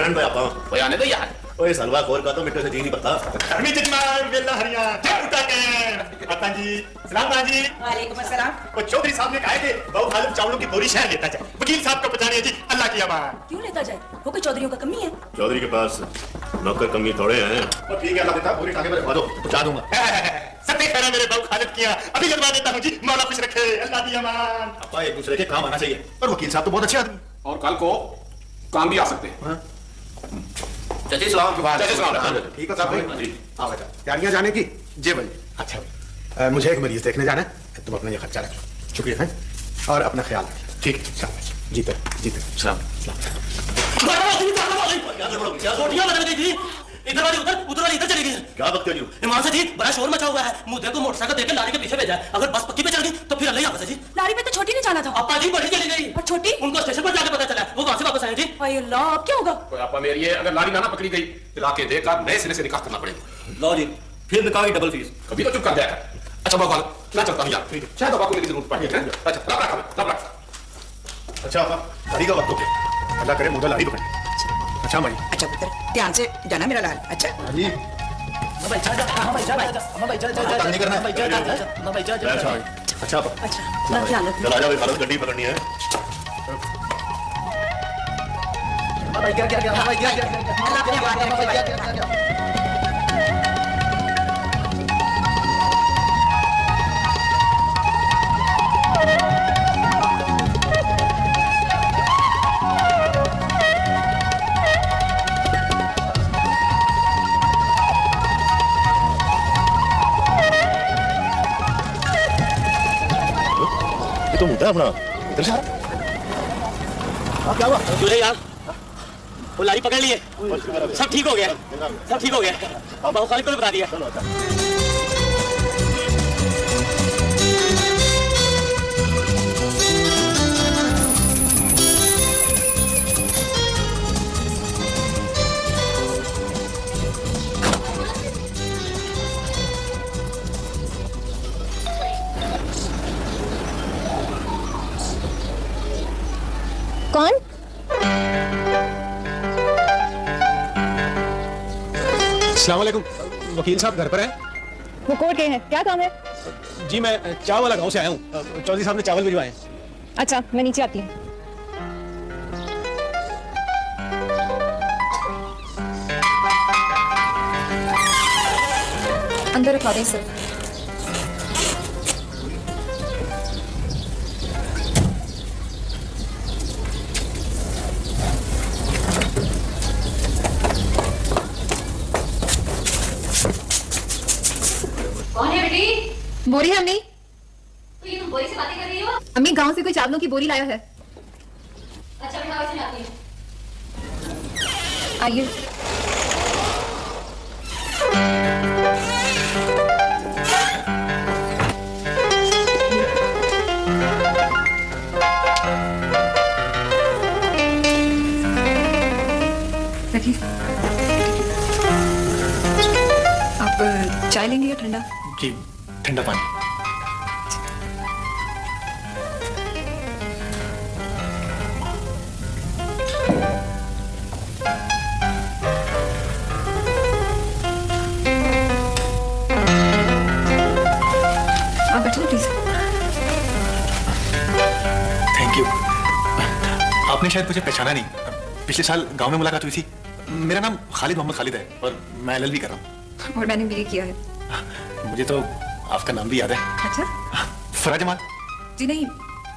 रहन भाई आपा ओए आने दो यार। ओए सलवा खोर का तो मिट्टो से जी नहीं पता। धर्मी जजमान वेला हरिया जय उठा के आता जी सलाम जी। वालेकुम अस्सलाम। वो चौधरी साहब ने कहा थे बहु हालत चावलों की बोरी शहर लेता जाए। वकील साहब को पहचानिए जी, अल्लाह की अमान। क्यों लेता जाए? वो कोई चौधरियों का कमी है? चौधरी के पास नौकर कमी थोड़े हैं। वो ठीक है, अल्लाह देता बोरी टाके पर दो पहुंचा दूंगा। सत्य खैरा मेरे बहु खालिद किया अभी जलवा देता हूँ जी, मौला खुश रखे, अल्लाह की अमान। आपा एक दूसरे के काम आना चाहिए। और वकील साहब तो बहुत अच्छे आदमी और कल को काम भी आ सकते हैं। चाची सलाम। चाची सलाम। ठीक है साहब जी, आओ बेटा। तैयारियां जाने की? जी भाई। अच्छा मुझे एक मरीज देखने जाना है, तुम अपना ये खर्चा रखो। शुक्रिया है और अपना ख्याल रखिए। ठीक है शाबाश। जीते जीते सलाम। इधर वाली उधर, उधर वाली इधर चली गई। क्या बकते हो? ईमान से जी बड़ा शोर मचा हुआ है। मुंह देखो मोटरसाइकिल देके लारी के पीछे भेजा है। अगर बस पक्की पे चल गई तो फिर अल्लाह ही हाफिज़ है जी। लारी पे तो छोटी ने जाना था। अपा जी बड़ी चली गई। और छोटी? उनको स्टेशन पर जाके पता चला वो वहां से वापस आए जी। हाय अल्लाह, अब क्या होगा? कोई आपा मेरी है, अगर लारी ना पकड़ी गई तो लाके देकर नए सिरे से निकाह करना पड़ेगा। लो जी, फिर निकाह की डबल फीस। कभी तो चुप कर जाएगा। अच्छा बाबा मैं चलता हूँ यार, शायद बाबा को मेरी जरूरत पड़े। अच्छा लाभ रखा। अच्छा आपा गाड़ी का वक्त हो गया, अल्लाह करे मुझे लाड़ी पकड़े। अच्छा भाई। अच्छा पुत्र ध्यान से जाना मेरा लाल। अच्छा जी भाई जा भाई जा भाई जा नहीं करना भाई जा अच्छा आपा अच्छा ध्यान रखना। चल आ जाओ, खालस गड्डी पकड़नी है। भाई क्या भाई क्या अल्लाह अपने हवाले रखे भाई। ये तो मुद्दा है अपना इधर से क्या हुआ? क्यों यार वो लारी पकड़ लिए, सब ठीक हो गया, सब ठीक हो गया। बाबू खालिद को भी बता दिया। कौन? अस्सलाम वालेकुम, वकील साहब घर पर हैं? वो कोर्ट गए हैं, क्या काम है? जी मैं चावल वाला गांव से आया हूँ, चौधरी साहब ने चावल भिजवाए हैं। अच्छा मैं नीचे आती हूँ। अंदर रखवा दें सर। कौन है बेटी? बोरी है अम्मी। तो ये तुम बोरी से बातें कर रही हो? अम्मी गांव से कोई चावलों की बोरी लाया है। अच्छा मैं आवाज सुनाती हूँ। आइए। रखिए। आप चाय लेंगे या ठंडा? जी ठंडा पानी। आप बैठिए प्लीज। Thank you. आपने शायद मुझे पहचाना नहीं, पिछले साल गांव में मुलाकात हुई थी। मेरा नाम खालिद मोहम्मद खालिद है और मैं एलएलबी कर रहा हूँ। और मैंने भी किया है। मुझे तो आपका नाम भी याद है। अच्छा? फरा जमाल। जी नहीं,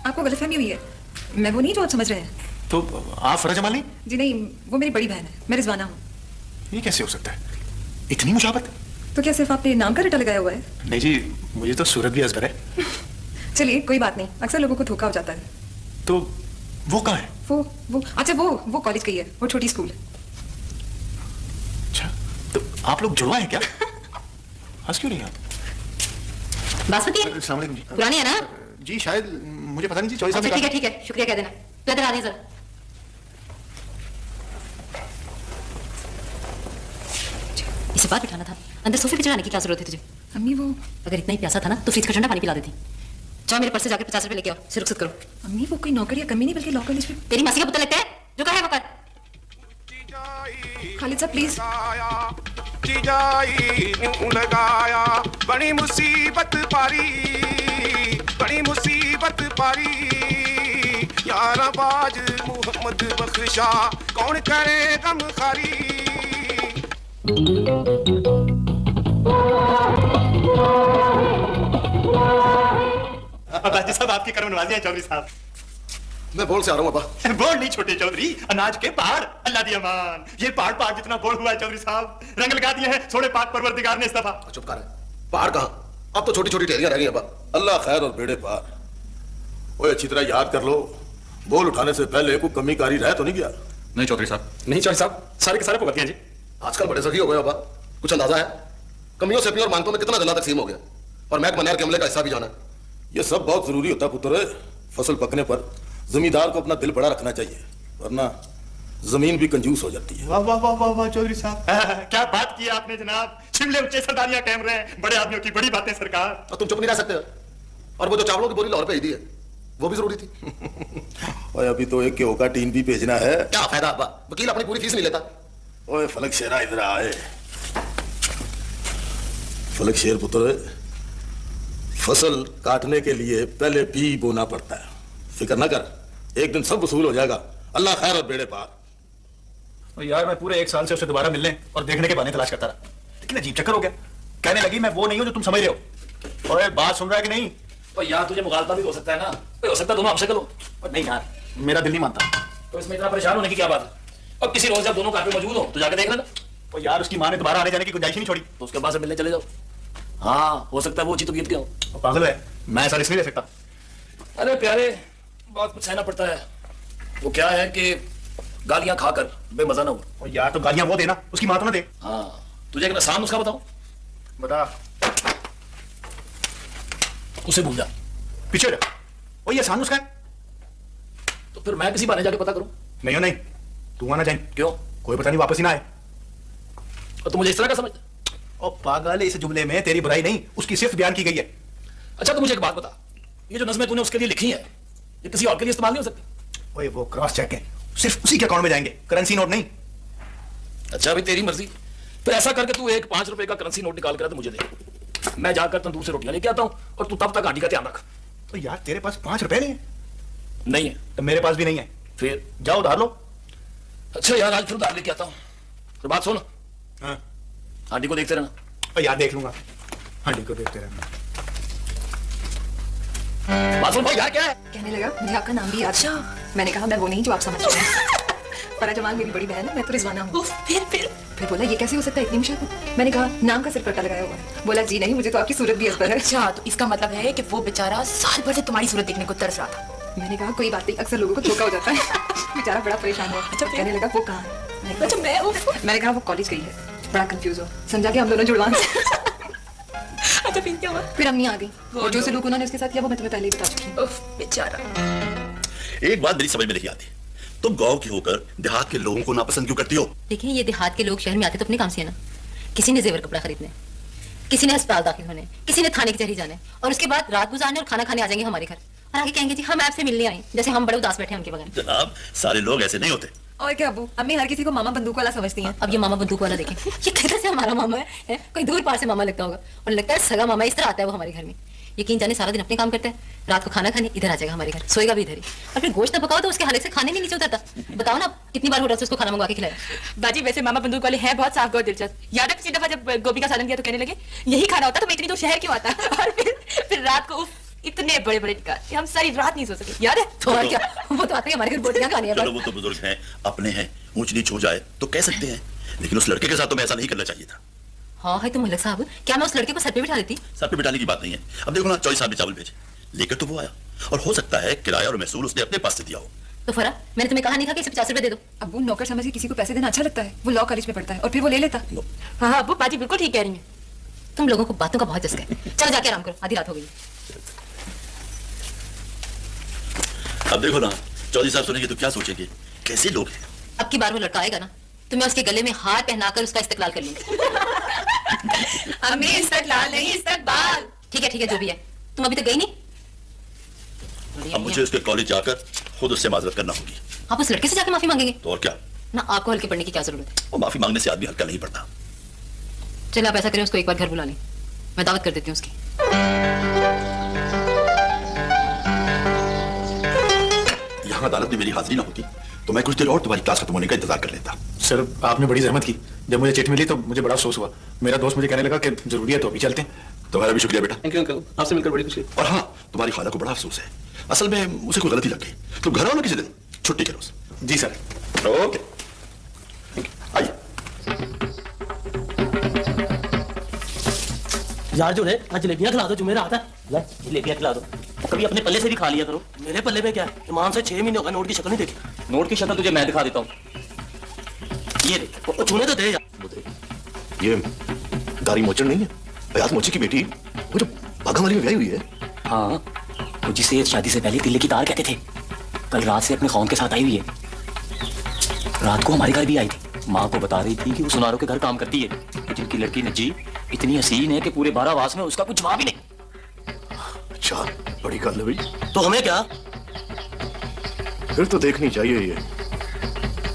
आपको गलतफहमी हुई है। मैं वो नहीं जो आप समझ रहे हैं। तो आप फरा जमाल नहीं? जी नहीं, वो मेरी बड़ी बहन है। मैं रिजवाना हूँ। ये कैसे हो सकता है, इतनी मुशाबत? तो क्या सिर्फ आपने नाम का रटा लगाया हुआ है? नहीं जी, मुझे तो सूरत भी अजगर है। चलिए कोई बात नहीं, अक्सर लोगों को धोखा हो जाता है। तो वो कहाँ है? वो अच्छा वो कॉलेज गई है, वो छोटी स्कूल है। अच्छा, तो आप लोग जुड़वा हैं क्या? हंस क्यों रही हैं आप? बासमती है? अस्सलाम वालेकुम जी। पुरानी है ना? जी शायद, मुझे पता नहीं जी। चौधरी साहब अच्छा ने ठीक है, शुक्रिया कह देना। तो इधर आ दें जरा। इसे बात बिठाना था, अंदर सोफे पे चढ़ाने की क्या जरूरत है तुझे? अम्मी वो अगर इतना ही प्यासा था ना तो फ्रिज का ठंडा पानी पिला देती। जाओ मेरे पर्स से जाकर 50 रुपए लेके आओ, से रुखसत करो। अम्मी वो कोई नौकरी या कमी नहीं बल्कि लॉ कॉलेज में। तेरी मासी का पुत्र लगता है जो कहे वो कर। खालिद साहब प्लीज चिजाई न्यू लगाया बड़ी मुसीबत पारी यारा बाज मोहम्मद बख्शा कौन करे गम खारी अब्बाजी साहब आपकी कर्म नवाजी हैं चौधरी साहब। मैं बोल से आ रहा हूँ अब्बा। बोल नहीं छोटे चौधरी, अनाज के पहाड़ अल्लाह दी अमान। ये पहाड़ जितना बोल हुआ है चौधरी साहब, रंग लगा दिए हैं सोने पाक परवरदिगार ने इस दफा। चुप कर पहाड़ कहाँ, अब तो छोटी छोटी टेहरियां रह गई अब्बा। अल्लाह खैर और बेड़े पार। ओए अच्छी तरह याद कर लो, बोल उठाने से पहले कोई कमी कारी रह तो नहीं गया? नहीं चौधरी साहब, नहीं चौधरी साहब, सारे के सारे भुगत गए जी। आजकल बड़े सखी हो गए अब्बा, कुछ अंदाजा है कमियों से अपनी और मानतों में कितना जला तकसीम हो गया, और महक मनार के हमले का हिस्सा भी जाना। ये सब बहुत जरूरी होता पुत्र। फसल पकने पर जमींदार को अपना दिल बड़ा रखना चाहिए, वरना जमीन भी कंजूस हो जाती है। वाह वाह वाह वाह वाह चौधरी साहब, क्या बात की आपने जनाब। शिमले ऊंचे सरदारियां कैम रहे हैं, बड़े आदमियों की बड़ी बातें सरकार। और तुम चुप नहीं रह सकते। और वो जो चावलों की बोरी लाहौर पे दी है वो भी जरूरी थी। और अभी तो एक केओ का टीन भी भेजना है। क्या फायदा अब्बा, वकील अपनी पूरी फीस नहीं लेता। ओए फलक शेरा इधर आए। फलक शेर पुत्र, फसल काटने के लिए पहले भी बोना पड़ता है। फिक्र ना कर, एक दिन सब वसूल हो जाएगा। अल्लाह खैर और बेड़े पार। और यार मैं पूरे 1 साल से उसे दोबारा मिलने और देखने के बहाने तलाश करता रहा, लेकिन अजीब चक्कर हो गया। कहने लगी मैं वो नहीं हूं जो तुम समझ रहे हो। ओए बात सुन रहा है कि नहीं? और यार तुझे मुगालता भी हो सकता है ना, हो सकता है दोनों हमसे करो। और नहीं यार, मेरा दिल नहीं मानता। तो इसमें इतना परेशान होने की क्या बात है? और किसी रोज जब दोनों घर पे मौजूद हो तो जाकर देख लेना। और यार उसकी माँ ने दोबारा आने जाने की गुंजाइश नहीं छोड़ी। तो उसके बाद से मिलने चले जाओ। हाँ हो सकता है वो अच्छी तबीयत क्या हो। पागल है, मैं ऐसा रिस्क नहीं ले सकता। अरे प्यारे, बहुत कुछ सहना पड़ता है। वो क्या है कि गालियां खाकर बेमजा ना हो। और यार तो गालियां वो देना, उसकी माँ तो ना दे। हाँ तुझे एक आसान नुस्खा बताऊं? बता। उसे भूल जा, पीछे रह। वो ये आसान नुस्खा है। तो फिर मैं किसी बहाने जाके पता करूं? नहीं हो नहीं, तू आना जाए। क्यों? कोई पता नहीं वापस ही ना आए। और तुम मुझे इस तरह का समझ? ओ पागल, इस जुमले में तेरी बुराई नहीं, उसकी सिर्फ बयान की गई है। अच्छा तो मुझे एक बात बता, ये जो नज़में तूने उसके लिए लिखी है ये किसी और के लिए इस्तेमाल नहीं हो सकती? ओए वो क्रॉस चेक है, सिर्फ उसी के अकाउंट में जाएंगे, करेंसी नोट नहीं। अच्छा भाई तेरी मर्जी। फिर ऐसा करके तू एक 5 रुपए का करेंसी नोट निकाल कर तो मुझे दे, मैं जाकर तंदूर से रोटियां लेके आता हूं और तू तब तक गाड़ी का ध्यान रख। तो यार तेरे पास 5 रुपए नहीं है? नहीं है। तो मेरे पास भी नहीं है। फिर जाओ उधार लो। अच्छा यार आज फिर उधार लेके आता हूं। तो बात सुन, हाँ आंटी को देखते रहना। और यार देख लूंगा, आंटी को देखते रहना। बात सुन भाई, यार क्या है? कहने लगा मुझे आपका नाम भी याद है। मैंने कहा मैं वो नहीं जो आप समझ रहे हैं। फरा जमाल मेरी बड़ी बहन है, मैं तो रिजवाना हूँ। फिर बोला ये कैसे हो सकता है इतनी मुश्किल? मैंने कहा नाम का सिर्फ पता लगाया हुआ है। बोला जी नहीं, मुझे तो आपकी सूरत भी असर है। अच्छा तो इसका मतलब है कि वो बेचारा साल भर से तुम्हारी सूरत देखने को तरस रहा था। मैंने कहा कोई बात नहीं, अक्सर लोगों को धोखा हो जाता है। बेचारा बड़ा परेशान हुआ। अच्छा कहने लगा वो कहाँ है? मैंने कहा वो कॉलेज गई है। बड़ा कंफ्यूज हो, समझा कि हम दोनों जुड़वा। अच्छा फिर क्या हुआ? फिर अम्मी आ गई और जो सलूक उन्होंने उसके साथ किया वो मैं तुम्हें पहले ही बता चुकी हूँ। बेचारा। एक बात मेरी समझ में नहीं आती, तुम गांव की होकर देहात के लोगों को नापसंद क्यों करती हो? देखिए ये देहात के लोग शहर में आते तो अपने काम से है ना। किसी ने जेवर कपड़ा खरीदने, किसी ने अस्पताल दाखिल होने, किसी ने थाने कचहरी जाने और उसके बाद रात गुजारने और खाना खाने आ जाएंगे हमारे घर और आगे कहेंगे जी हम आपसे मिलने आए, जैसे हम बड़े उदास बैठे हैं उनके बगैर। जनाब सारे लोग ऐसे नहीं होते। और क्या अबू, अम्मी हर किसी को मामा बंदूक वाला समझती हैं। अब ये मामा बंदूक वाला देखें, ये किधर से हमारा मामा है? कोई दूर पार से मामा लगता होगा और लगता है सगा मामा इस तरह आता है वो हमारे घर में। यकीन जाने सारा दिन अपने काम करता है, रात को खाना खाने इधर आ जाएगा हमारे घर, सोएगा भी इधर ही और फिर गोश्त ना पकाओ तो उसके हालत से खाने नहीं नीचे उतरता। बताओ ना कितनी बार होटल से उसको खाना मंगवा के खिलाया। बाजी वैसे मामा बंदूक वाले हैं बहुत साफ और दिलचस्प। याद है किसी दफा जब गोभी का सालन दिया तो कहने लगे यही खाना होता तो मैं इतनी दूर शहर क्यों आता? और फिर रात को इतने बड़े बड़े निकाल हम सारी रात नहीं सो सके। याद है? तो और क्या, वो तो आते हैं हमारे घर बोटियां खाने हैं। चलो वो तो बुजुर्ग हैं, अपने हैं, ऊंच नीच हो जाए तो कह सकते हैं, लेकिन उस लड़के के साथ तो मैं ऐसा नहीं करना चाहिए था। हाँ है तो मलिक साहब, क्या मैं उस लड़के को सर पे बिठा देती? सर पे बिठाने की बात नहीं है। अब देखो ना, चौधरी साहब ने चावल भेजे, लेकर तो वो आया और हो सकता है किराया और महसूल उसने अपने पास से दिया हो। तो फरा मैंने तुम्हें कहा नहीं था कि इसे 50 रुपए दे दो? अबू नौकर समझ के किसी को पैसे देना अच्छा लगता है। वो लॉ कॉलेज में पढ़ता है और फिर वो ले लेता। हाँ अबू बाजी बिल्कुल ठीक कह रही है। तुम लोगों को बातों का बहुत चस्का है। चलो जाके आराम करो, आधी रात हो गई। अब देखो ना, चौधरी साहब सुनेंगे तो क्या सोचेंगे, कैसे लोग हैं। अब की बार वो लड़का आएगा ना तो मैं उसके गले में हार पहनाकर उसका इस्तेकलाल कर लूंगी। अम्मी इस्तेकलाल नहीं इस्तेकबाल। ठीक है जो भी है। तुम अभी तक गई नहीं? अब मुझे उसके कॉलेज जाकर खुद उससे माजरत करना होगी। आप उस लड़के से जाके माफी मांगेंगे? तो और क्या, ना आपको हल्के पड़ने की क्या जरूरत है। वो माफी मांगने से आदमी हल्का नहीं पड़ता। चलिए आप ऐसा करें, उसको एक बार घर बुला लें, मैं दावत कर देती हूँ उसकी। यहाँ अदालत में मेरी हाजिरी ना होती तो मैं कुछ देर और तुम्हारी क्लास खत्म होने का इंतजार कर लेता। सर आपने बड़ी जहमत की, जब मुझे चिट्ठी मिली तो मुझे बड़ा अफसोस हुआ। मेरा दोस्त मुझे कहने लगा कि जरूरी है तो अभी चलते हैं। तुम्हारा भी शुक्रिया बेटा। थैंक यू अंकल, आपसे मिलकर बड़ी खुशी। और हाँ, तुम्हारी खाला को बड़ा अफसोस है। असल में मुझे कोई गलती लग गई। तुम घर आओ ना किसी दिन, छुट्टी के रोज। जी सर। ओके, आइए। यार जो है आज जलेबियां खिला दो, जो मेरा आता है यार जलेबियां खिला दो। कभी अपने पल्ले से भी खा लिया करो। मेरे पल्ले में क्या है, ईमान से 6 महीने हो गए नोट की शक्ल नहीं देखी। नोट की शक्ल तुझे मैं दिखा देता हूँ, ये देख। वो छूने तो दे यार। ये दारी मोचन नहीं है, अयाज मोची की बेटी, वो जो बागा वाली में ब्याही हुई है। हाँ, वो जिसे शादी से पहले तिल्ले की तार कहते थे, कल रात से अपने खौन के साथ आई हुई है। रात को हमारे घर भी आई थी, माँ को बता रही थी कि वो सुनारों के घर काम करती है। कि जिनकी लड़की नज्जी इतनी हसीन है कि पूरे 12 आवास में उसका कुछ जवाब ही नहीं। अच्छा, बड़ी गल है भाई। तो हमें क्या, फिर तो देखनी चाहिए ये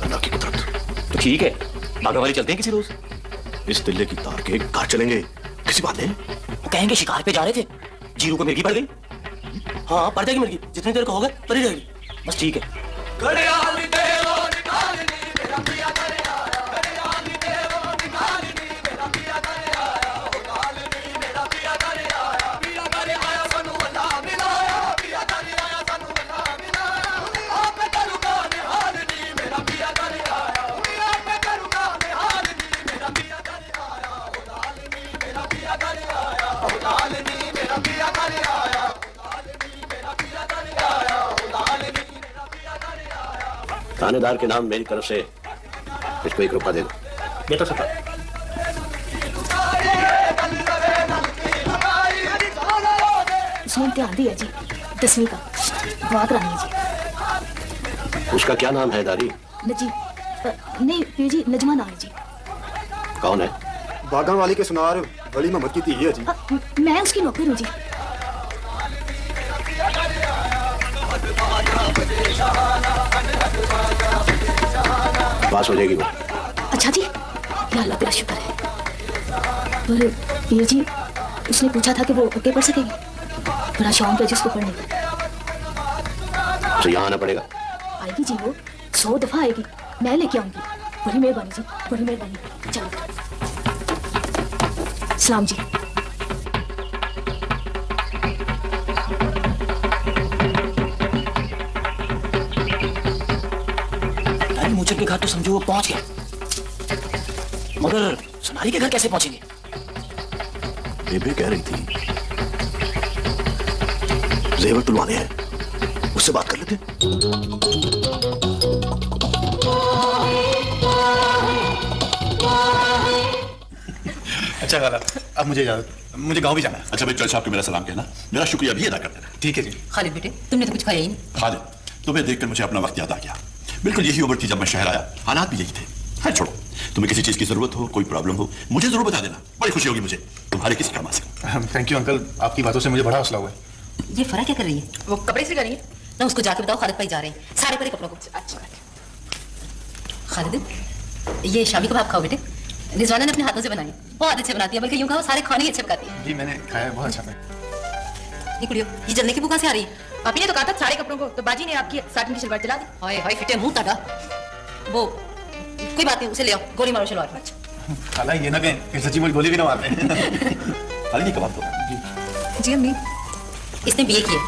अल्लाह की कुदरत। तो ठीक है, बागा वाली चलते हैं किसी रोज। इस तिल्ले की तार के घर चलेंगे किसी बात नहीं। वो कहेंगे शिकार पे जा रहे थे, जीरू को मिर्गी पड़ गई। हाँ, पड़ जाएगी मिर्गी, जितनी देर को होगा पड़ी रहेगी, बस ठीक है। थानेदार के नाम मेरी तरफ से इसको 1 रुपया दे दो। बेटा सफा उसने इम्तिहान दिया जी 10वीं का, दुआ करानी है जी। उसका क्या नाम है दारी? नजी नहीं पी जी, नजमा नाम है जी। कौन है? बागा वाली के सुनार बड़ी मोहम्मद की धी है जी। मैं उसकी नौकर हूँ जी। पास हो जाएगी वो। अच्छा जी, या अल्लाह तेरा शुक्र है। पर पीर जी, उसने पूछा था कि वो ओके पढ़ सकेगी, बड़ा शौक है जिसको पढ़ने का। तो यहाँ आना पड़ेगा। आएगी जी, वो 100 दफा आएगी, मैं लेके आऊंगी। बड़ी मेहरबानी जी, बड़ी मेहरबानी। चलो सलाम जी। मुझे के घर तो समझो वो पहुंच गया, मगर सुनारी के घर कैसे पहुंचेंगे? बेबे कह रही थी जेवर तुलवाने हैं, उससे बात कर लेते। अच्छा खाला, अब मुझे इजाजत, मुझे गांव भी जाना है। अच्छा भाई, जज साहब को मेरा सलाम कहना, मेरा शुक्रिया भी अदा कर देना। ठीक है जी। खालिद बेटे, तुमने तो कुछ खाया ही नहीं। खालिद, तुम्हें देखकर मुझे अपना वक्त याद आ गया। बिल्कुल यही उम्र थी जब मैं शहर आया, हालात भी यही थे। है छोड़ो, तुम्हें किसी चीज की जरूरत हो, कोई प्रॉब्लम हो, मुझे जरूर बता देना, बड़ी खुशी होगी मुझे तुम्हारे किसी काम से। थैंक यू अंकल, आपकी बातों से मुझे बड़ा हौसला हुआ है। ये फरा क्या कर रही है? वो कपड़े से करेंगे ना, उसको जाके बताओ खालिद भाई जा रहे हैं, सारे परे कपड़ों को। अच्छा खालिद, ये शामी कबाब खाओ बेटे, रिजवाना ने अपने हाथों से बनाई, बहुत अच्छे बनाती है, बल्कि यूं खाओ सारे खाने ही अच्छे पकाती है। जी मैंने खाया, बहुत अच्छा था। ये कुड़ियो, ये जलने की भूख से आ रही है? पापी ने तो कहा था सारे कपड़ों को, तो बाजी ने आपकी साटन की शलवार जला दी। हाय हाय फिटे मुंह ताड़ा। वो कोई बात नहीं, उसे ले आओ, गोली मारो शलवार पर। खाला ये ना कहें कि सच्ची मुझे गोली भी ना मारते हैं। खाली नहीं कबाब दो। जी अम्मी। इसने बीए किए,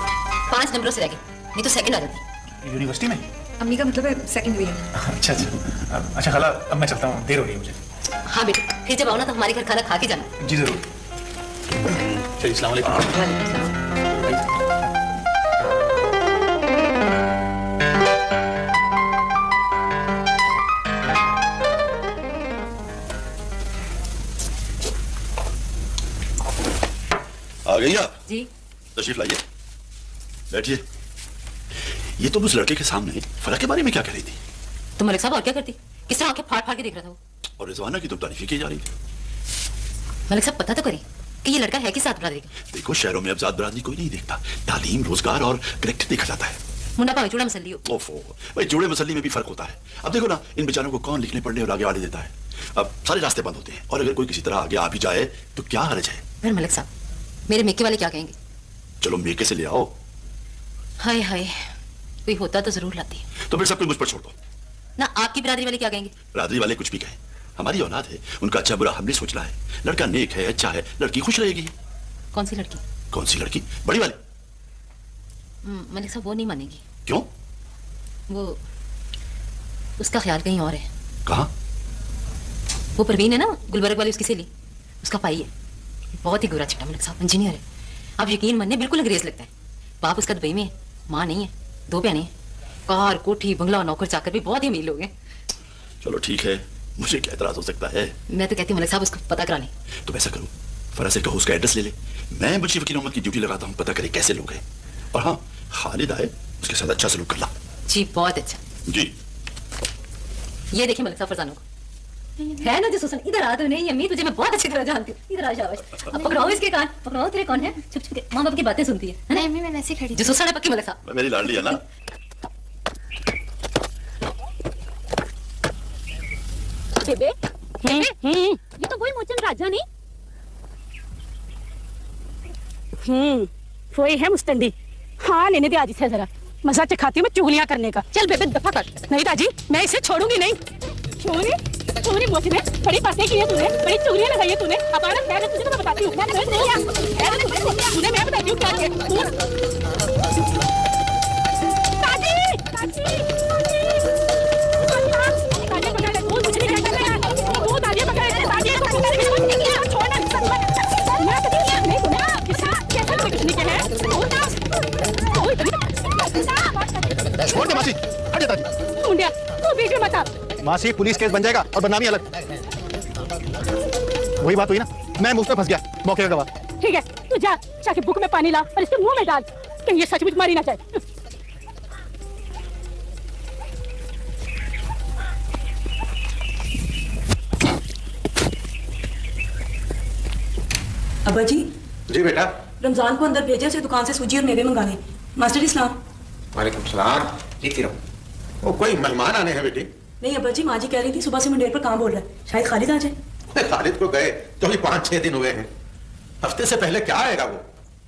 5 नंबरों से रह गई, नहीं तो सेकंड आ जाती। यूनिवर्सिटी में? अम्मी का मतलब है सेकंड हुई है। अच्छा अच्छा। अच्छा खाला, अब मैं चलता हूँ, देर हो रही है मुझे। हाँ बेटे, फिर जब आओ ना तो हमारे घर खाना खा के जाना। जी जरूर। चलिए, अस्सलाम वालेकुम। आ गई आप? जी। तशरीफ लाइए, बैठिए। ये तुम उस लड़के के सामने फरा के बारे में क्या कह रही थी? तो मलिक साहब और क्या करती? किस तरह आंखें फाड़ फाड़ के देख रहा था वो। और रिजवाना की तुम तारीफी की जा रही थी। मलिक साहब पता तो करी कि ये लड़का है किस साथ बरादरी का। देखो, शहरों में अब जात बरादरी कोई नहीं देखता, तालीम, रोजगार और करेक्टर देखा जाता है। मुंडा पावे चूड़ा मसली हो। ओफो, भाई जोड़े मसली में भी फर्क होता है। अब देखो ना, इन बेचारों को कौन लिखने पढ़ने और आगे वाले देता है। अब सारे रास्ते बंद होते हैं और अगर कोई किसी तरह आगे आ भी जाए तो क्या हर्ज है। फिर मलिक साहब, मेरे मेके वाले क्या कहेंगे? चलो मेके से ले आओ। हाय हाय, कोई होता तो जरूर लाती। तो फिर सब कुछ मुझ पर छोड़ दो ना। आपकी बिरादरी वाले क्या कहेंगे? बिरादरी वाले कुछ भी कहें, हमारी औलाद है, उनका अच्छा बुरा हमने सोचना है। लड़का नेक है, अच्छा है, लड़की खुश रहेगी। कौन सी लड़की? कौन सी लड़की? बड़ी वाली। मलिक साहब वो नहीं मानेगी। क्यों? वो उसका ख्याल कहीं और है। कहाँ? वो परवीन है ना, गुलबर्ग वाली उसकी सहेली, उसका भाई है। बहुत ही गोरा चिट्टा मलिक साहब, इंजीनियर है। आप यकीन मानिए बिल्कुल अंग्रेज लगता है। बाप उसका दुबई में है, माँ नहीं है, 2 बहनें हैं। कार कोठी बंगला नौकर चाकर भी बहुत ही अमीर लोग हैं। चलो ठीक है, मुझे क्या एतराज हो सकता है। मैं तो कहती हूँ मलिक साहब उसको पता करा लें। तो ऐसा करूँ, फरा से कहो उसका एड्रेस ले ले, मैं मुंशी वकील मोहम्मद की ड्यूटी लगाता हूँ, पता करे कैसे लोग हैं। और हाँ, खालिद आए उसके साथ अच्छा सलूक कर ला। जी बहुत अच्छा जी। ये देखिए मलिक साहब फरजानो को है ना जो सुसन, इधर आ। तो नहीं अम्मी, तुझे मैं बहुत अच्छी तरह जानती हूँ। इधर आ शाबाश। अब पकड़ाओ इसके कान, पकड़ाओ। तेरे कौन है? छुप छुप के माँ बाप की बातें सुनती है ना? नहीं मैं ऐसे खड़ी। जो सुसन है पक्की मलिक साहब। मेरी लाडली है ना। बेबे ये तो वही मोचन राजा नहीं। वही है मुस्तंडी। हाँ लेने दे आज इसे जरा, मजा चखाती हूँ मैं चुगलियां करने का। चल बेबे दफा कर। नहीं दादी मैं इसे छोड़ूंगी नहीं। चोरी चोरी मोची में बड़ी बातें की है तूने, बड़ी चुगलियां लगाई है तूने। अब आना मैं तुझे तो मैं बताती हूँ। तूने मैं बताती हूँ क्या किया। दादी दादी छोड़ दे मासी, हट जा। मुंडिया तू बीच में मत आ। मासी पुलिस केस बन जाएगा और बदनामी अलग। वही बात हुई ना, मैं मुझ पे फंस गया, मौके का गवाह। ठीक है तू जा, जाके बुक में पानी ला और इसके मुंह में डाल, कहीं ये सचमुच मारी ना जाए। अब्बा जी। जी बेटा। रमजान को अंदर भेजे, उसे दुकान से सूजी और मेवे मंगाने। मास्टर जी सलाम। वालेकुम सलाम। जीती रहो। वो कोई मेहमान आने हैं बेटी? नहीं अब्बा जी, माँ जी कह रही थी सुबह से मंडेर पर काम बोल रहा है, शायद खालिद आ जाए। खालिद को गए तो अभी 5-6 दिन हुए हैं, हफ्ते से पहले क्या आएगा वो?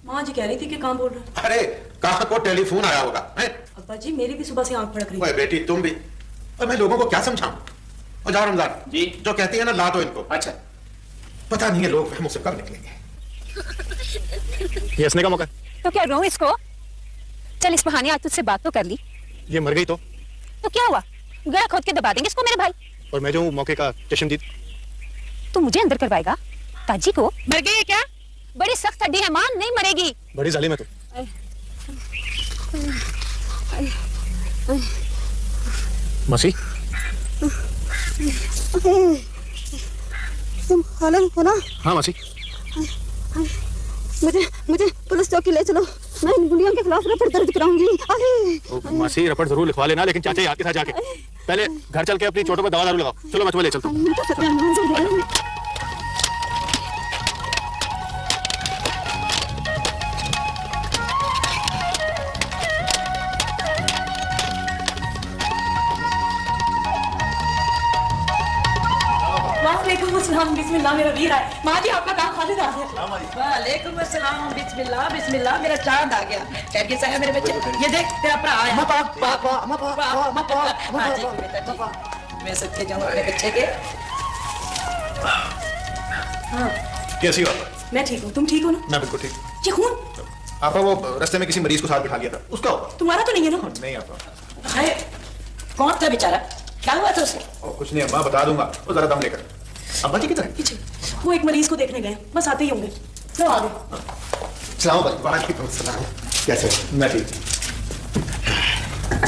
माँ जी कह रही थी कि काम बोल रहा है। अरे कहाँ को टेलीफोन आया होगा है? अब्बा जी मेरी भी सुबह से आंख फड़क रही है। बेटी तुम भी, और मैं लोगों को क्या समझाऊं? और जाओ रमजान जी, जो कहती है ना ला दो इनको। अच्छा पता नहीं है लोग मुझसे कब निकलेंगे। ये हंसने का मौका। तो क्या रो इसको? चल इस बहाने आज तुझसे बात तो कर ली। ये मर गई तो क्या हुआ? गला खोद के दबा देंगे इसको मेरे भाई। और मैं जो मौके का चश्मदीद। तू मुझे अंदर करवाएगा? ताजी को मर गई है क्या? बड़ी सख्त हड्डी है मां, नहीं मरेगी। बड़ी जालिम है तू। मासी तुम खालिद हो ना? हाँ मासी। मुझे पुलिस चौकी ले चलो, मैं इन गुंडियों के खिलाफ रपट दर्ज कराऊंगी। मासी रपट जरूर लिखवा लेना, लेकिन चाचा याद के साथ जाके पहले घर चल के अपनी चोटों पर दवा दारू लगाओ। चलो मैं तुम्हें ले चलता हूँ। वालेकुम बिस्मिल्लाह, मेरा वीर है। माँ जी आपका काम खालिद आ गया। वालेकुम अस्सलाम, बिस्मिल्लाह बिस्मिल्लाह, मेरा चांद आ गया। कैसे है मेरे बच्चे? ये देख तेरा भरा आया। हाँ जी बेटा जी, मैं सच्चे जाऊँ अपने बच्चे के। हाँ कैसी बात? मैं ठीक हूँ, तुम ठीक हो ना? मैं बिल्कुल ठीक। ये खून आपा वो रास्ते में किसी मरीज को साथ बिठा लिया था, उसका होगा। तुम्हारा तो नहीं है ना? नहीं आपा। है कौन था बेचारा? क्या हुआ था उसे? कुछ नहीं अम्मा, बता दूंगा, वो जरा दम लेकर। अब्बा जी किधर? पीछे वो एक मरीज को देखने गए, बस आते ही होंगे। लो आ गए। सलाम। कैसे? मैं ठीक।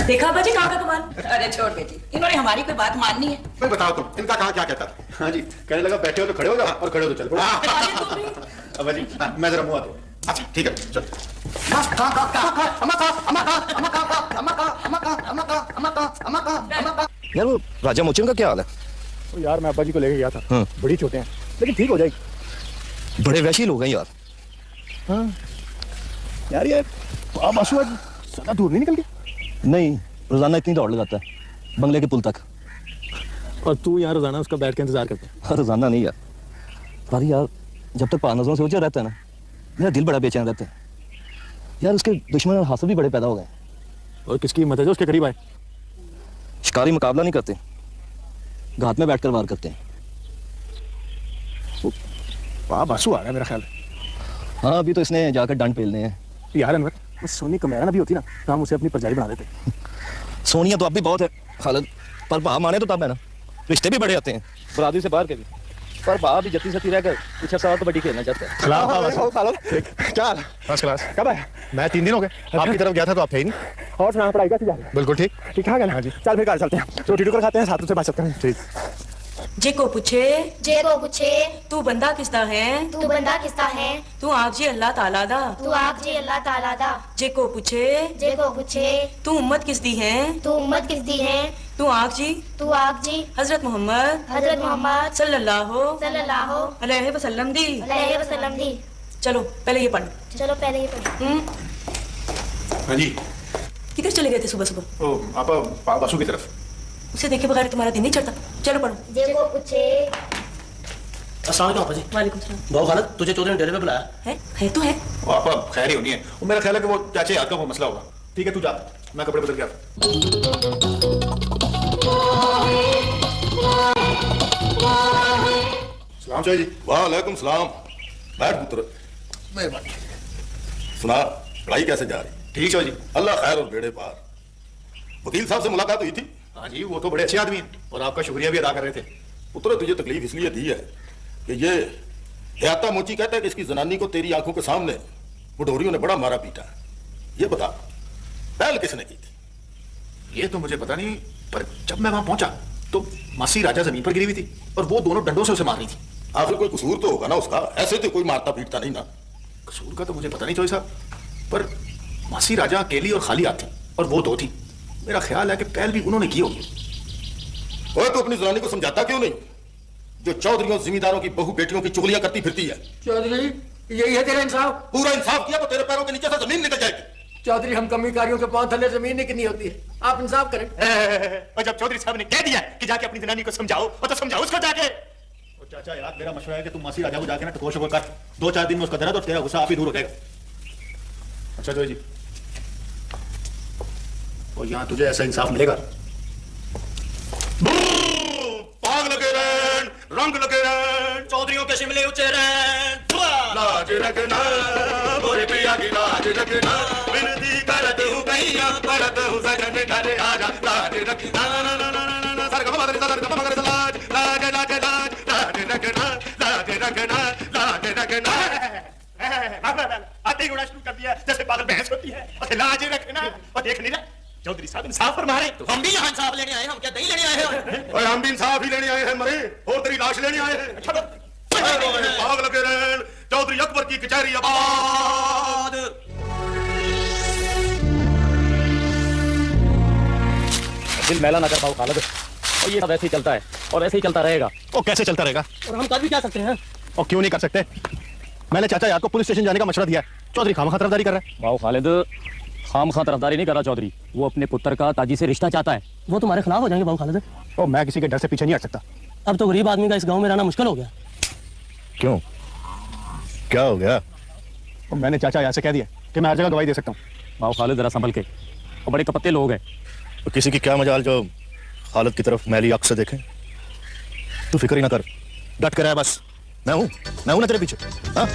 देखा अब्बा जी कहाँ का कमाल। अरे छोड़ बेटी, इन्होंने हमारी कोई बात माननी है? मैं बताओ तुम, इनका कहाँ क्या कहता था? हाँ जी, कहने लगा बैठे हो तो खड़े हो जाओ और खड़े हो तो चल पड़ो। अब्बा जी मैं जरा मुँह आता हूँ। अच्छा ठीक है चल। यार वो राजा मोचन का क्या हाल है? तो यार मैं अब्बा जी को लेके गया था। बड़ी चोटें हैं लेकिन ठीक हो जाएगी। बड़े वैशी लोग हैं यार। हाँ यार ये अब आंसू आज ज्यादा दूर नहीं निकल गया। नहीं, रोजाना इतनी दौड़ लगाता है बंगले के पुल तक। और तू यहाँ रोजाना उसका बैठ के इंतजार करता है? रोजाना नहीं यार, पर यार जब तक नजरों से उलझा रहता है ना, मेरा दिल बड़ा बेचैन रहता है यार। उसके दुश्मन और हासिल भी बड़े पैदा हो गए। और किसकी हिम्मत है जो उसके करीब आए? शिकारी मुकाबला नहीं करते, घात में बैठकर वार करते हैं। वाह, बासु आ रहा है मेरा ख्याल। हाँ, अभी तो इसने जाकर डंड पेलने हैं। यार अनवर, सोनी कमेरा ना भी होती ना तो हम उसे अपनी परजाई बना देते। सोनिया तो अब भी बहुत है खालिद, पर भा माने तो तब है ना, रिश्ते भी बड़े आते हैं बरादरी से बाहर के भी। पर भा भी जती सती रहकर कुछ साल कबड्डी खेलना चाहता है। चल फर्स्ट क्लास। कब आया? मैं 3 दिन हो गए आपकी तरफ गया था तो आप थे ही नहीं। और सुना, पढ़ाई कैसी जा रही है? बिल्कुल ठीक ठीक ठाक है ना? हाँ जी। चल फिर घर चलते हैं, रोटी टुकर खाते हैं, साथ से बातचीत करें। ठीक। जे को पूछे तू बंदा किसदा है, तू आप जी अल्लाह ताला दा, जे को पूछे तू उम्मत किसदी है, तू आख जी हजरत मोहम्मद सल्लल्लाहु अलैहि वसल्लम दी। चलो पहले ये पढ़। हाँ जी। किधर चले गए थे सुबह सुबह? ओ आप बासु की तरफ। उसे देखे बगैर तुम्हारा दिन नहीं चढ़ता। चलो पढ़ो। अस्सलाम वालेकुम जी। वालेकुम सलाम। बहु खालिद, तुझे चौधरी ने डेरे पे बुलाया है तो है। वो आप खैर ही होनी है। वो मेरा ख्याल है कि वो चाचे याद का वो मसला होगा। ठीक है, तू जा, मैं कपड़े बदल के आता सलाम चाहिए जी। वालेकुम सलाम। बैठ पुत्र। मेहरबानी। सुना, पढ़ाई कैसे जा रही? ठीक है जी। अल्लाह खैर और बेड़े पार। वकील साहब से मुलाकात हुई थी? हाँ जी, वो तो बड़े अच्छे आदमी हैं और आपका शुक्रिया भी अदा कर रहे थे। पुत्र, तुझे तकलीफ इसलिए दी है कि ये हयाता मोची कहता है कि इसकी जनानी को तेरी आंखों के सामने बुढ़ोरियों ने बड़ा मारा पीटा। ये बता, पहल किसने की थी? ये तो मुझे पता नहीं, पर जब मैं वहां पहुंचा तो मासी राजा जमीन पर गिरी हुई थी और वो दोनों डंडों से उसे मार रही थी। आखिर कोई कसूर तो होगा ना उसका, ऐसे तो कोई मारता पीटता नहीं ना। कसूर का तो मुझे पता नहीं चौधरी साहब, पर मासी राजा अकेली और खाली हाथ थी और वो 2 थी। मेरा ख्याल है कि पहल भी उन्होंने की होगी। ओए, तो अपनी जनानी को समझाता क्यों नहीं जो चौधरियों जिम्मेदारों की बहू बेटियों की चुगलियां करती फिरती है? चौधरी, यही है तेरा इंसाफ? पूरा इंसाफ किया तो तेरे पैरों के नीचे से जमीन निकल जाएगी। चौधरी, हम कमीकारियों के पांव थले जमीन नहीं कितनी होती है, आप इंसाफ करें। और जब चौधरी साहब ने कह दिया कि जाके अपनी जनानी को समझाओ, और तो समझाओ उसको जाके। और चाचा यार, मेरा मशवरा है कि तुम मासी राजा को जाके ना टकोर शकोर कर, 2-4 दिन में उसका दर्द और तेरा गुस्सा आप ही दूर हो जाएगा। अच्छा चौधरी जी, और यहाँ तुझे ऐसा इंसाफ मिलेगा? पाग लगे रैन, रंग लगे रैन, चौधरियों के शिमले ऊंचे रैन, लाज रखना बोरे पिया की लाज रखना, विनती करत हूँ कैया करत हूँ सजन घरे आजा, लाज रखना सरगम मदर सरगम मगर लाज लाज लाज लाज लाज रखना लाज रखना लाज रखना। आते ही उड़ा शुरू कर दिया जैसे पागल बहस होती है। और लाज रखना, और देख नहीं रहा चौधरी साहब इंसाफ फरमा रहे। तो हम भी यहाँ इंसाफ लेने आए हैं, हम क्या दही लेने आए हैं? और हम भी इंसाफ ही लेने आए हैं मरे, और तेरी लाश लेने आए हैं। भाग लगे रहे चौधरी अकबर की कचहरी आबाद। दिल मैला ना कर पाओ खालिद, और ये सब ऐसे ही चलता है और ऐसे ही चलता रहेगा। वो कैसे चलता रहेगा? और हम कर भी क्या सकते हैं? और क्यों नहीं कर सकते? मैंने चाचा यार को पुलिस स्टेशन जाने का मशवरा दिया, चौधरी खामखा तरफदारी कर रहा है। वाओ खालिद, खामखा तरफदारी नहीं कर रहा चौधरी, वो अपने पुत्र का ताजी से रिश्ता चाहता है। वो तुम्हारे खिलाफ हो जाएंगे बाबू खालिद। और मैं किसी के डर से पीछे नहीं हट सकता। अब तो गरीब आदमी का इस गांव में रहना मुश्किल हो गया। क्यों, क्या हो गया? और मैंने चाचा यार से कह दिया कि मैं हर जगह गवाही दे सकता हूँ। वाओ खालिद, जरा संभल के, और बड़े कपत्ते लोग हैं। तो किसी की क्या मजाल जो खालिद की तरफ मैली आंख से देखें। तू फिक्र ही ना कर, डट कर है बस। मैं हूं ना तेरे पीछे। हाँ,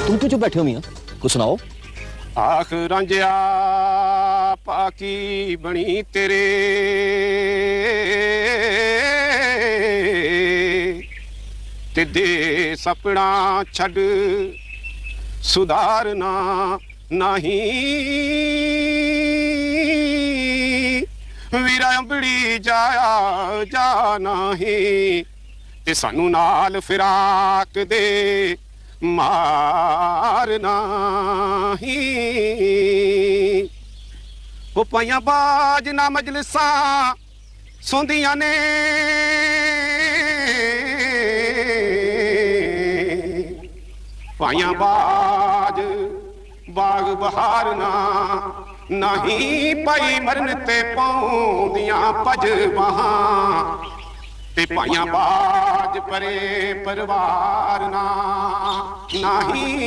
तुम क्यों चुप बैठे हो मियां, कुछ सुनाओ। आख रांझिया पाकी बनी तेरे, ते दे सपना छड़ सुधारना नहीं, वीरा बड़ी जाया जाना ही, ते सानू नाल फिराक दे मारना ही। वो पाइया बाज ना मजलिसा सोंदियां ने, पाया बाज बाग बहार ना नहीं पाई मरन ते पौंदियां पज बहा ते पाया बाज परे परवार ना नहीं।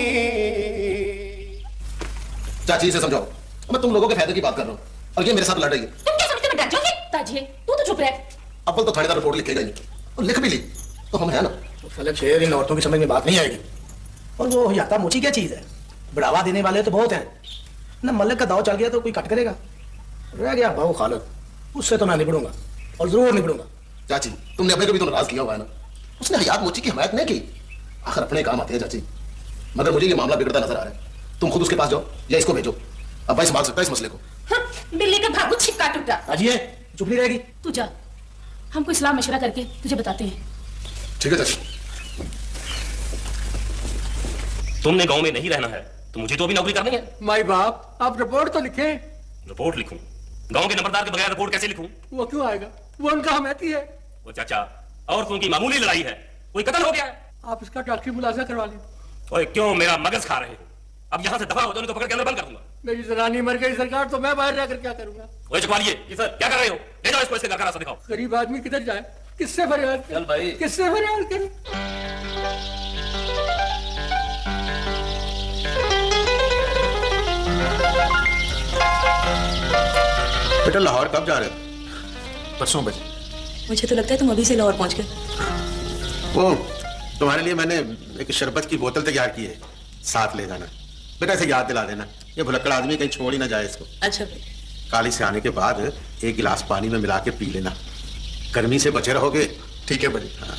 चाची से समझाओ, मैं तुम लोगों के फायदे की बात कर रहा हूँ और ये मेरे साथ लड़ रही है। तुम क्या समझते मैं डर जाऊंगी? ताजी तू तो चुप रह। अव्वल तो थानेदार रिपोर्ट लिखेगा ही और लिख भी ली तो हम है ना। तो फलक शेर इन औरतों की समझ में बात नहीं आएगी। और वो याता मोची क्या चीज है? बढ़ावा देने वाले तो बहुत हैं ना। मलिक का दाव चल गया तो कोई कट करेगा। रह गया भाऊ खालिद, उससे तो मैं निपटूंगा और जरूर निपटूंगा। चाची तुमने अपने को भी तो नाराज किया हुआ है ना। उसने हयात मोची की हमायत नहीं की। आखिर अपने काम आते हैं चाची, मगर मुझे ये मामला बिगड़ता नजर आ रहा है। तुम खुद उसके पास जाओ या इसको भेजो, अब भाई संभाल सकता है इस मसले को। बिल्ली का भागू छिक्का टूटा। अजी चुप नहीं रहेगी? तू जा, हम कोई सलाह मशवरा करके तुझे बताते हैं। ठीक है चाची। तुमने गांव में नहीं रहना है तो मुझे तो अभी नौकरी करनी है। माई बाप आप रिपोर्ट तो लिखे। रिपोर्ट लिखूं? गांव के नंबरदार के बगैर रिपोर्ट कैसे लिखूं? वो क्यों आएगा? वो उनका हमेती है। वो चाचा औरतों की मामूली लड़ाई है, कोई कत्ल हो गया है। आप इसका डॉक्टरी मुलाजा करवा लें। ओए क्यों मेरा मगज खा रहे हो? अब यहाँ से दफा हो जाओ नहीं तो पकड़ के अंदर बंद कर दूंगा। मेरी जनानी मर गई सरकार तो मैं बाहर रहकर क्या करूंगा? ओए चकवालिए, ये सर क्या कर रहे हो? ले जाओ इसको, इसके घर का रास्ता दिखाओ। गरीब आदमी किधर जाए, किससे फरियाद करे? चल भाई, किससे फरियाद करे? बेटा लाहौर कब जा रहे हो? परसों बजे। मुझे तो लगता है तुम अभी से लाहौर पहुंच गए। वो तुम्हारे लिए मैंने एक शरबत की बोतल तैयार की है, साथ ले जाना। बेटा इसे याद दिला देना, ये भुलक्कड़ आदमी कहीं छोड़ ही ना जाए इसको। अच्छा भाई। काली से आने के बाद एक गिलास पानी में मिला के पी लेना, गर्मी से बचे रहोगे। ठीक है भाई। हाँ।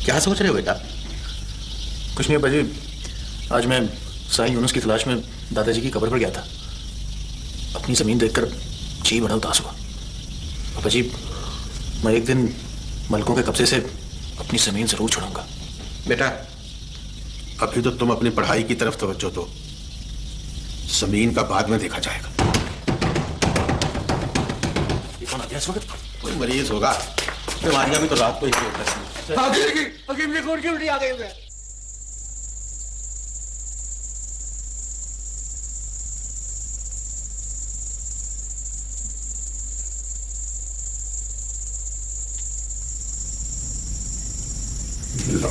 क्या सोच रहे हो बेटा? कुछ नहीं बाजी, आज मैं शाही यूनुस की तलाश में दादाजी की कब्र पर गया था। अपनी जमीन देखकर जी बड़ा उदास हुआ। पापा जी, मैं एक दिन मलकों के कब्जे से अपनी जमीन जरूर छुड़ाऊंगा। बेटा अभी तो तुम अपनी पढ़ाई की तरफ तवज्जो दो, जमीन का बाद में देखा जाएगा। ये कौन आ गया इस वक्त? कोई मरीज होगा, बीमारियां भी तो रात को ही होती हैं। हकीम की खून की उल्टी आ गई है। लो